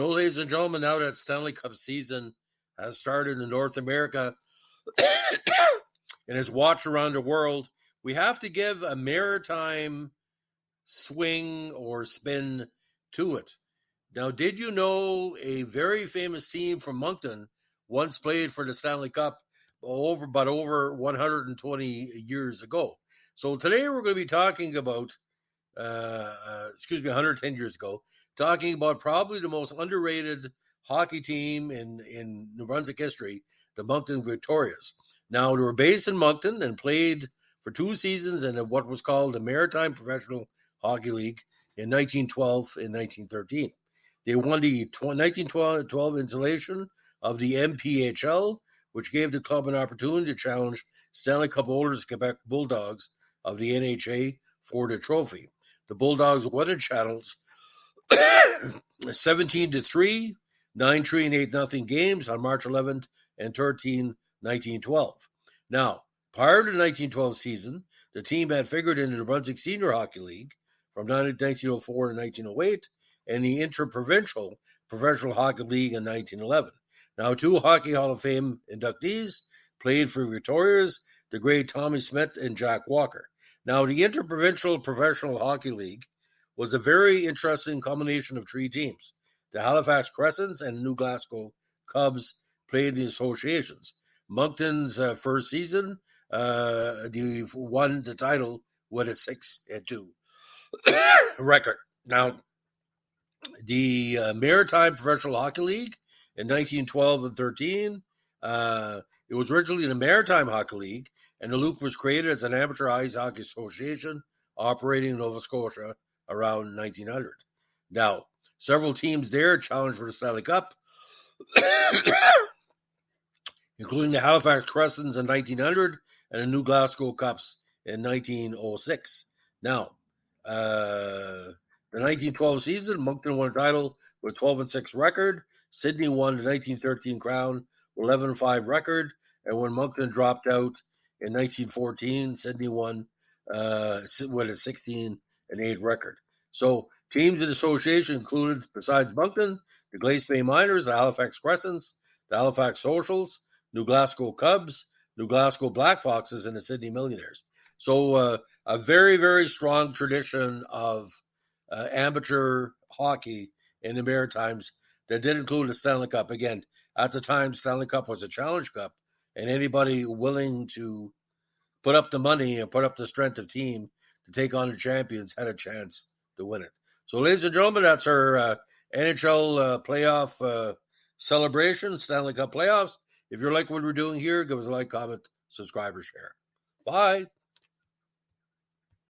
Ladies and gentlemen, now that Stanley Cup season has started in North America and is watched around the world, we have to give a maritime swing or spin to it. Now, did you know a very famous team from Moncton once played for the Stanley Cup over 120 years ago? So today we're going to be talking about, 110 years ago, talking about probably the most underrated hockey team in New Brunswick history, the Moncton Victorias. Now, they were based in Moncton and played for 2 seasons in what was called the Maritime Professional Hockey League in 1912 and 1913. They won the 1912 installation of the MPHL, which gave the club an opportunity to challenge Stanley Cup holders Quebec Bulldogs of the NHA for the trophy. The Bulldogs won the Channels 17-3, 9-3, and 8-0 games on March 11th and 13th, 1912. Now, prior to the 1912 season, the team had figured in the New Brunswick Senior Hockey League from 1904 to 1908 and the Interprovincial Professional Hockey League in 1911. Now, 2 Hockey Hall of Fame inductees played for Victorias, the great Tommy Smith and Jack Walker. Now, the Interprovincial Professional Hockey League was a very interesting combination of 3 teams. The Halifax Crescents and the New Glasgow Cubs played in the associations. Moncton's first season, they won the title with a 6-2 record. Now, the Maritime Professional Hockey League in 1912 and 13, it was originally the Maritime Hockey League, and the league was created as an amateur ice hockey association operating in Nova Scotia around 1900. Now, several teams there challenged for the Stanley Cup, including the Halifax Crescents in 1900 and the New Glasgow Cups in 1906. Now, the 1912 season, Moncton won a title with a 12-6 record. Sydney won the 1913 crown with 11-5 record. And when Moncton dropped out in 1914, Sydney won with a 16-8 record. So teams in the association included, besides Moncton, the Glace Bay Miners, the Halifax Crescents, the Halifax Socials, New Glasgow Cubs, New Glasgow Black Foxes, and the Sydney Millionaires. So a very, very strong tradition of amateur hockey in the Maritimes that did include the Stanley Cup. Again, at the time, Stanley Cup was a Challenge Cup, and anybody willing to put up the money and put up the strength of team to take on the champions had a chance to win it. So, ladies and gentlemen, that's our NHL playoff celebration, Stanley Cup playoffs. If you like what we're doing here, give us a like, comment, subscribe, or share. Bye.